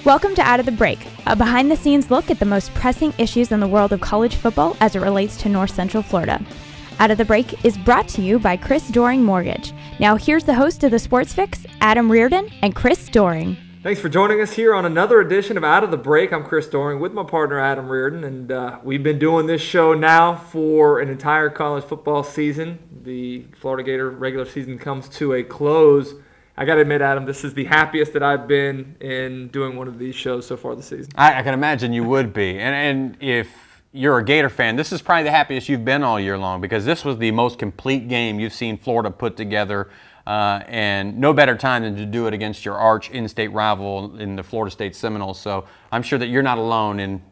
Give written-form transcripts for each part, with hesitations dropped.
Welcome to Out of the Break, a behind-the-scenes look at the most pressing issues in the world of college football as it relates to North Central Florida. Out of the Break is brought to you by Chris Doering Mortgage. Now here's the host of the Sports Fix, Adam Reardon and Chris Doering. Thanks for joining us here on another edition of Out of the Break. I'm Chris Doering with my partner Adam Reardon, and we've been doing this show now for an entire college football season. The Florida Gator regular season comes to a close. I got to admit, Adam, this is the happiest that I've been in doing one of these shows so far this season. I can imagine you would be. And if you're a Gator fan, this is probably the happiest you've been all year long, because this was the most complete game you've seen Florida put together. And no better time than to do it against your arch in-state rival in the Florida State Seminoles. So I'm sure that you're not alone in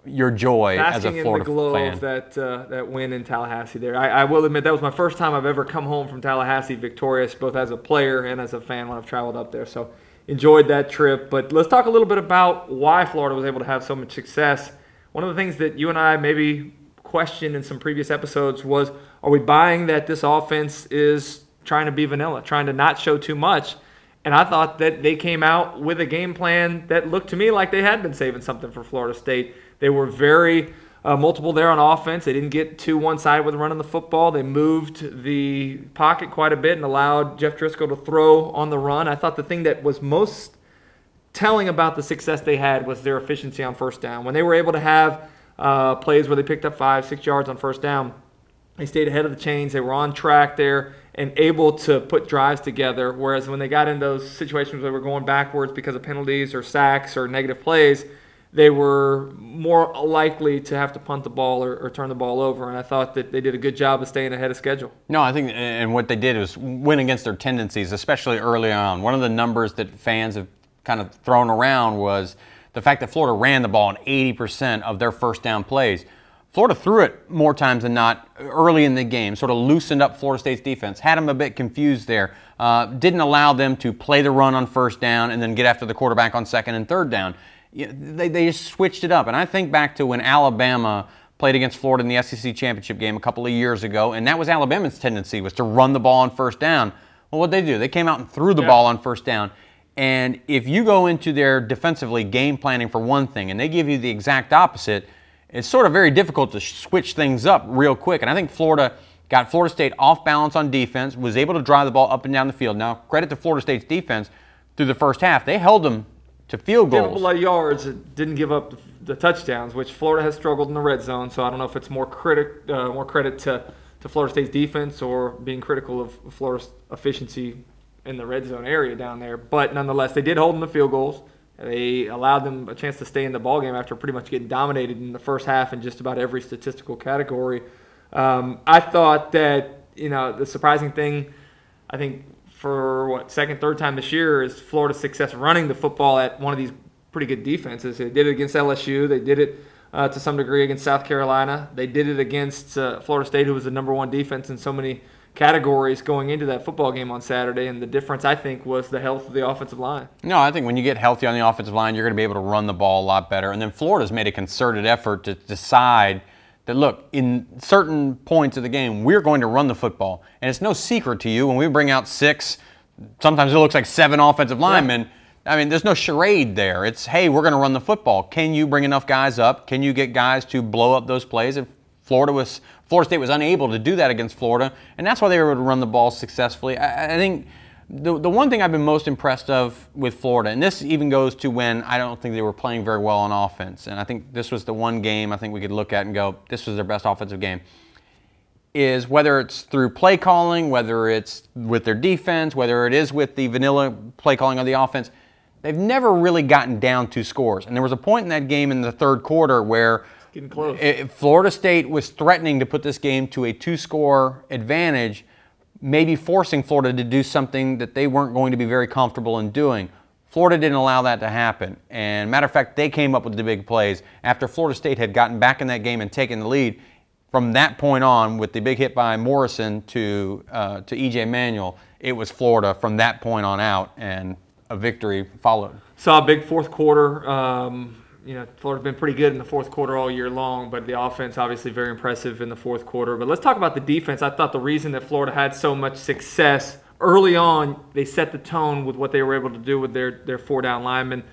your joy as a Florida fan. Basking in the glow of that win in Tallahassee there. I will admit that was my first time I've ever come home from Tallahassee victorious, both as a player and as a fan when I've traveled up there. So enjoyed that trip. But let's talk a little bit about why Florida was able to have so much success. One of the things that you and I maybe questioned in some previous episodes was, are we buying that this offense is trying to be vanilla, trying to not show too much? And I thought that they came out with a game plan that looked to me like they had been saving something for Florida State. They were very multiple there on offense. They didn't get too one-sided with running the football. They moved the pocket quite a bit and allowed Jeff Driscoll to throw on the run. I thought the thing that was most telling about the success they had was their efficiency on first down. When they were able to have plays where they picked up 5-6 yards on first down, they stayed ahead of the chains. They were on track there and able to put drives together, whereas when they got in those situations where they were going backwards because of penalties or sacks or negative plays, they were more likely to have to punt the ball or turn the ball over, and I thought that they did a good job of staying ahead of schedule. No, I think, and what they did was win against their tendencies, especially early on. One of the numbers that fans have kind of thrown around was the fact that Florida ran the ball on 80% of their first down plays. Florida threw it more times than not early in the game, sort of loosened up Florida State's defense, had them a bit confused there, didn't allow them to play the run on first down and then get after the quarterback on second and third down. They just switched it up. And I think back to when Alabama played against Florida in the SEC championship game a couple of years ago, and that was Alabama's tendency, was to run the ball on first down. Well, what did they do? They came out and threw the ball on first down. And if you go into their defensively game planning for one thing and they give you the exact opposite, it's sort of very difficult to switch things up real quick. And I think Florida got Florida State off balance on defense, was able to drive the ball up and down the field. Now, credit to Florida State's defense through the first half. They held them to field goals. Gave up a lot of yards, didn't give up the touchdowns, which Florida has struggled in the red zone. So I don't know if it's more credit to Florida State's defense or being critical of Florida's efficiency in the red zone area down there. But nonetheless, they did hold them to field goals. They allowed them a chance to stay in the ballgame after pretty much getting dominated in the first half in just about every statistical category. I thought that, the surprising thing, I think, for second, third time this year is Florida's success running the football at one of these pretty good defenses. They did it against LSU. They did it to some degree against South Carolina. They did it against Florida State, who was the number one defense in so many categories going into that football game on Saturday, and the difference, I think, was the health of the offensive line. No, I think when you get healthy on the offensive line, you're going to be able to run the ball a lot better. And then Florida's made a concerted effort to decide that, look, in certain points of the game, we're going to run the football. And it's no secret to you when we bring out 6, sometimes it looks like 7 offensive linemen. I mean, there's no charade there. It's, hey, we're going to run the football. Can you bring enough guys up? Can you get guys to blow up those plays? If Florida State was unable to do that against Florida, and that's why they were able to run the ball successfully. I think the one thing I've been most impressed of with Florida, and this even goes to when I don't think they were playing very well on offense, and I think this was the one game I think we could look at and go, this was their best offensive game, is whether it's through play calling, whether it's with their defense, whether it is with the vanilla play calling of the offense, they've never really gotten down 2 scores. And there was a point in that game in the third quarter where getting close. Florida State was threatening to put this game to a 2-score advantage, maybe forcing Florida to do something that they weren't going to be very comfortable in doing. Florida didn't allow that to happen. And matter of fact, they came up with the big plays. After Florida State had gotten back in that game and taken the lead, from that point on, with the big hit by Morrison to E.J. Manuel, it was Florida from that point on out, and a victory followed. Saw a big fourth quarter. Florida's been pretty good in the fourth quarter all year long, but the offense obviously very impressive in the fourth quarter. But let's talk about the defense. I thought the reason that Florida had so much success early on, they set the tone with what they were able to do with their 4-down linemen.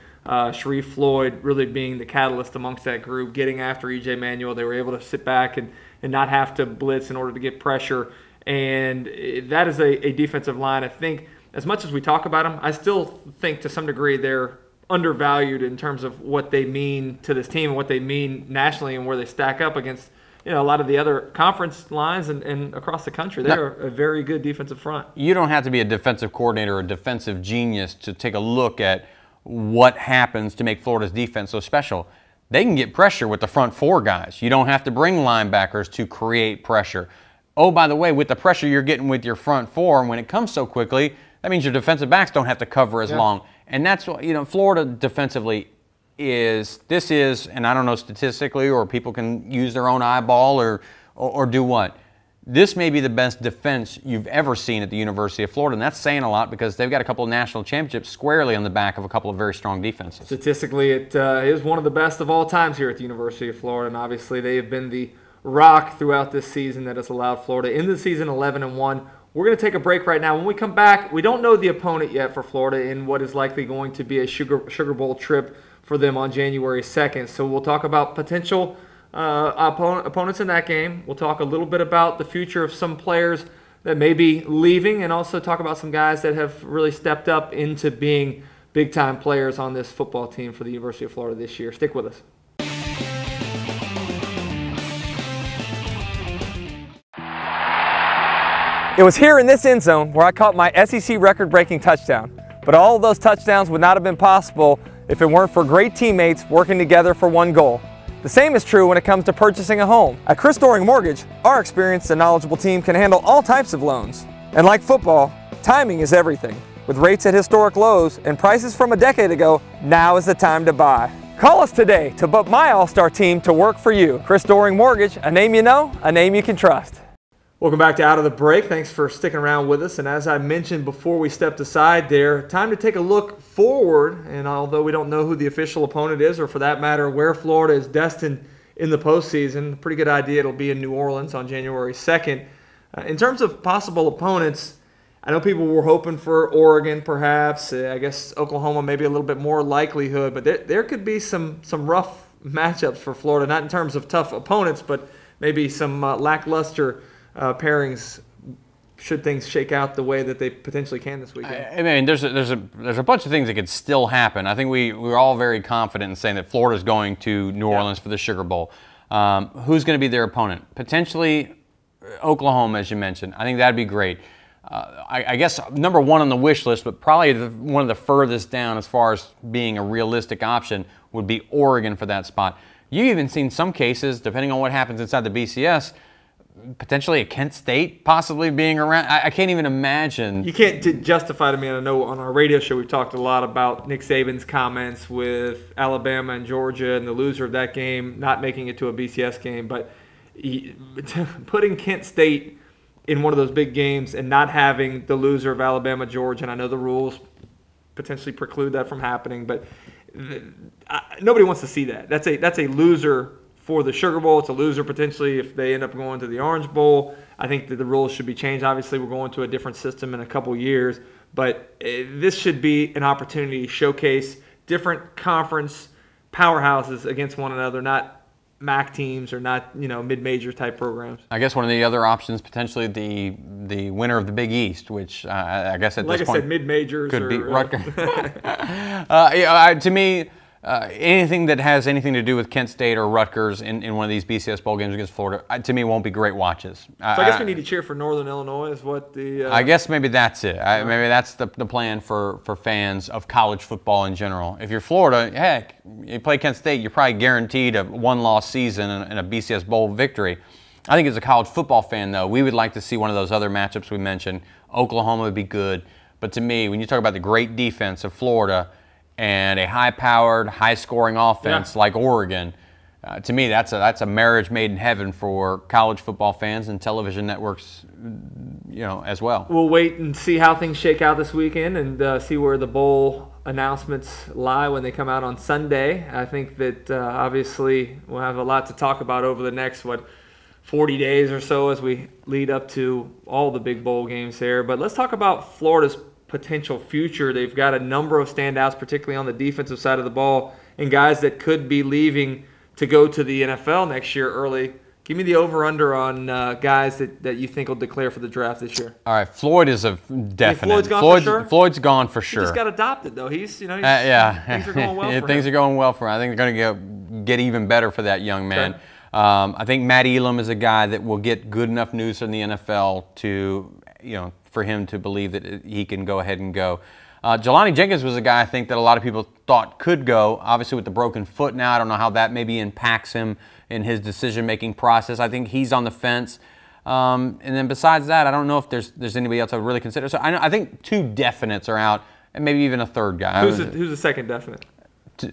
Sharif Floyd really being the catalyst amongst that group, getting after E.J. Manuel. They were able to sit back and not have to blitz in order to get pressure. And that is a defensive line. I think as much as we talk about them, I still think to some degree they're undervalued in terms of what they mean to this team and what they mean nationally and where they stack up against a lot of the other conference lines and across the country. They're a very good defensive front. You don't have to be a defensive coordinator or a defensive genius to take a look at what happens to make Florida's defense so special. They can get pressure with the front four guys. You don't have to bring linebackers to create pressure. Oh, by the way, with the pressure you're getting with your front four, and when it comes so quickly, that means your defensive backs don't have to cover as long. And that's what, Florida defensively is, and I don't know statistically, or people can use their own eyeball or do what. This may be the best defense you've ever seen at the University of Florida, and that's saying a lot because they've got a couple of national championships squarely on the back of a couple of very strong defenses. Statistically, it is one of the best of all times here at the University of Florida, and obviously they have been the rock throughout this season that has allowed Florida into the season 11-1. We're going to take a break right now. When we come back, we don't know the opponent yet for Florida in what is likely going to be a Sugar Bowl trip for them on January 2nd. So we'll talk about potential opponents in that game. We'll talk a little bit about the future of some players that may be leaving, and also talk about some guys that have really stepped up into being big-time players on this football team for the University of Florida this year. Stick with us. It was here in this end zone where I caught my SEC record-breaking touchdown. But all of those touchdowns would not have been possible if it weren't for great teammates working together for one goal. The same is true when it comes to purchasing a home. At Chris Doering Mortgage, our experienced and knowledgeable team can handle all types of loans. And like football, timing is everything. With rates at historic lows and prices from a decade ago, now is the time to buy. Call us today to put my all-star team to work for you. Chris Doering Mortgage, a name you know, a name you can trust. Welcome back to Out of the Break. Thanks for sticking around with us. And as I mentioned before we stepped aside there, time to take a look forward. And although we don't know who the official opponent is, or for that matter, where Florida is destined in the postseason, a pretty good idea it'll be in New Orleans on January 2nd. In terms of possible opponents, I know people were hoping for Oregon perhaps. I guess Oklahoma maybe a little bit more likelihood. But there could be some rough matchups for Florida, not in terms of tough opponents, but maybe some lackluster pairings should things shake out the way that they potentially can this weekend. I mean, there's a bunch of things that could still happen. I think we're all very confident in saying that Florida's going to New Orleans for the Sugar Bowl. Who's going to be their opponent? Potentially Oklahoma, as you mentioned. I think that'd be great. I guess number one on the wish list, but probably one of the furthest down as far as being a realistic option, would be Oregon for that spot. You've even seen some cases, depending on what happens inside the BCS, potentially a Kent State possibly being around. I can't even imagine. You can't justify to me. I know on our radio show we've talked a lot about Nick Saban's comments with Alabama and Georgia and the loser of that game not making it to a BCS game. But putting Kent State in one of those big games and not having the loser of Alabama, Georgia, and I know the rules potentially preclude that from happening, but nobody wants to see that. That's a loser for the Sugar Bowl. It's a loser potentially if they end up going to the Orange Bowl. I think that the rules should be changed. Obviously, we're going to a different system in a couple years, but this should be an opportunity to showcase different conference powerhouses against one another, not MAC teams or not mid-major type programs. I guess one of the other options potentially the winner of the Big East, which I guess at this point, like I said, mid-majors could beat Rutgers. To me, anything that has anything to do with Kent State or Rutgers in one of these BCS bowl games against Florida, to me, won't be great watches. So I guess we need to cheer for Northern Illinois is what the... I guess maybe that's it. Maybe that's the plan for fans of college football in general. If you're Florida, heck, you play Kent State, you're probably guaranteed a one-loss season and a BCS bowl victory. I think as a college football fan, though, we would like to see one of those other matchups we mentioned. Oklahoma would be good. But to me, when you talk about the great defense of Florida and a high-powered, high-scoring offense like Oregon, to me, that's a marriage made in heaven for college football fans and television networks, as well. We'll wait and see how things shake out this weekend and see where the bowl announcements lie when they come out on Sunday. I think that obviously we'll have a lot to talk about over the next 40 days or so as we lead up to all the big bowl games here. But let's talk about Florida's potential future. They've got a number of standouts, particularly on the defensive side of the ball, and guys that could be leaving to go to the NFL next year early. Give me the over-under on guys that you think will declare for the draft this year. All right, Floyd is a definite. Floyd's gone for sure? Floyd's gone for sure. He just got adopted, though. Things are going well for him. Things are going well for him. I think they're going to get even better for that young man. Okay. I think Matt Elam is a guy that will get good enough news from the NFL to, for him to believe that he can go ahead and go. Jelani Jenkins was a guy I think that a lot of people thought could go. Obviously, with the broken foot now, I don't know how that maybe impacts him in his decision-making process. I think he's on the fence. And then besides that, I don't know if there's anybody else I would really consider. So I think 2 definites are out, and maybe even a third guy. Who's the second definite?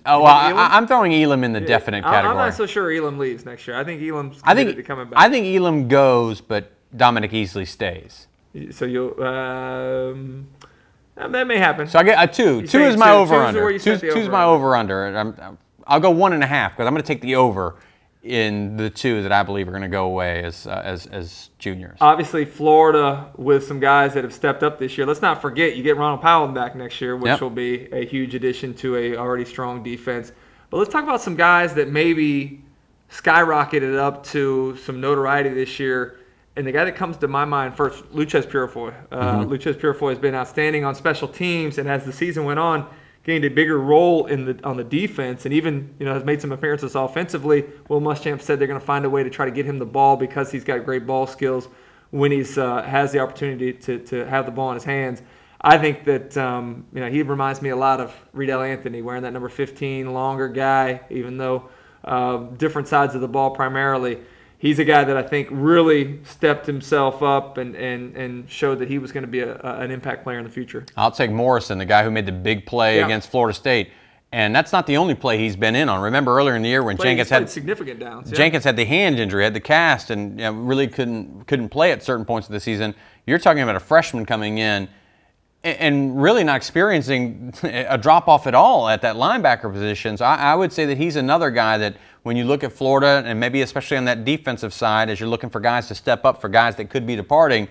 I'm throwing Elam in the definite category. I'm not so sure Elam leaves next year. I think Elam's committed to coming back. I think Elam goes, but Dominic Easley stays. So you'll that may happen. So I get a 2. 2 is my over-under. 2 is my over-under. I'll go 1.5 because I'm going to take the over in the 2 that I believe are going to go away as juniors. Obviously, Florida with some guys that have stepped up this year. Let's not forget, you get Ronald Powell back next year, which will be a huge addition to a already strong defense. But let's talk about some guys that maybe skyrocketed up to some notoriety this year. And the guy that comes to my mind first, Luchez Purifoy. Luchez Purifoy has been outstanding on special teams, and as the season went on, gained a bigger role on the defense, and even has made some appearances offensively. Will Muschamp said they're going to find a way to try to get him the ball because he's got great ball skills when he's has the opportunity to have the ball in his hands. I think that he reminds me a lot of Reardon Anthony, wearing that number 15, longer guy, even though different sides of the ball primarily. He's a guy that I think really stepped himself up and showed that he was going to be an impact player in the future. I'll take Morrison, the guy who made the big play against Florida State. And that's not the only play he's been in on. Remember earlier in the year when Jenkins had significant downs. Jenkins had the hand injury, had the cast, and really couldn't play at certain points of the season. You're talking about a freshman coming in and really not experiencing a drop-off at all at that linebacker position. So I would say that he's another guy that when you look at Florida, and maybe especially on that defensive side, as you're looking for guys to step up, for guys that could be departing,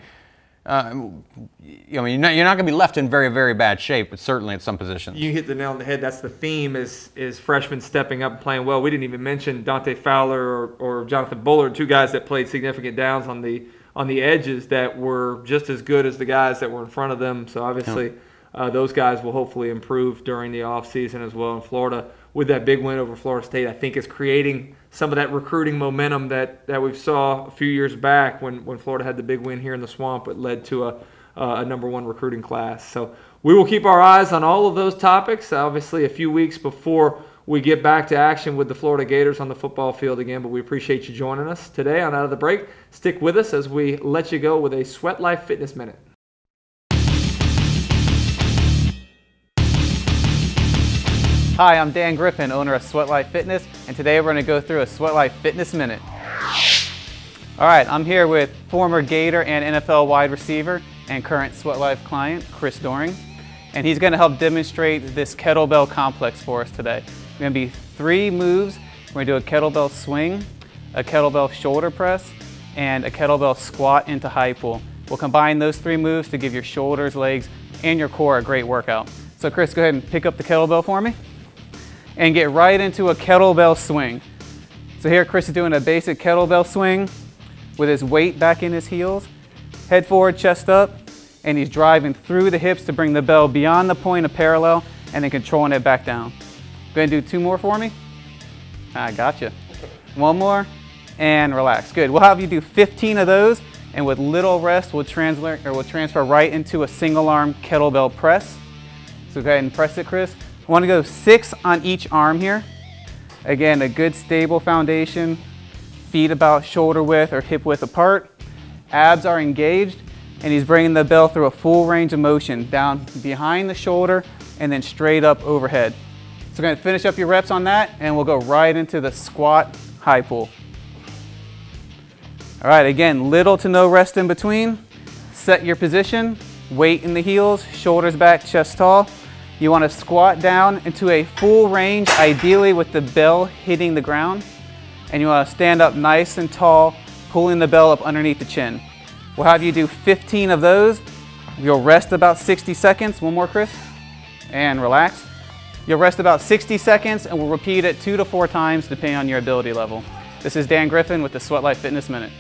you're not going to be left in very, very bad shape, but certainly at some positions. You hit the nail on the head. That's the theme is freshmen stepping up and playing well. We didn't even mention Dante Fowler or Jonathan Bullard, 2 guys that played significant downs on the edges that were just as good as the guys that were in front of them. So obviously those guys will hopefully improve during the offseason as well in Florida. With that big win over Florida State, I think is creating some of that recruiting momentum that we saw a few years back when Florida had the big win here in the Swamp. It led to a #1 recruiting class. So we will keep our eyes on all of those topics, obviously a few weeks before we get back to action with the Florida Gators on the football field again. But we appreciate you joining us today on Out of the Break. Stick with us as we let you go with a Sweat Life Fitness Minute. Hi, I'm Dan Griffin, owner of Sweat Life Fitness, and today we're going to go through a Sweat Life Fitness Minute. All right, I'm here with former Gator and NFL wide receiver and current Sweat Life client, Chris Doering, and he's going to help demonstrate this kettlebell complex for us today. It's going to be 3 moves. We're going to do a kettlebell swing, a kettlebell shoulder press, and a kettlebell squat into high pull. We'll combine those 3 moves to give your shoulders, legs, and your core a great workout. So Chris, go ahead and pick up the kettlebell for me and get right into a kettlebell swing. So here Chris is doing a basic kettlebell swing with his weight back in his heels, head forward, chest up, and he's driving through the hips to bring the bell beyond the point of parallel and then controlling it back down. Go ahead and do 2 more for me. I gotcha. 1 more and relax. Good. We'll have you do 15 of those, and with little rest we'll transfer right into a single arm kettlebell press. So go ahead and press it, Chris. I want to go 6 on each arm here. Again, a good stable foundation, feet about shoulder width or hip width apart. Abs are engaged, and he's bringing the bell through a full range of motion down behind the shoulder and then straight up overhead. So we're going to finish up your reps on that, and we'll go right into the squat high pull. All right, again, little to no rest in between. Set your position, weight in the heels, shoulders back, chest tall. You want to squat down into a full range, ideally with the bell hitting the ground. And you want to stand up nice and tall, pulling the bell up underneath the chin. We'll have you do 15 of those, You'll rest about 60 seconds. One more, Chris. And relax. You'll rest about 60 seconds and we'll repeat it 2 to 4 times depending on your ability level. This is Dan Griffin with the Sweat Life Fitness Minute.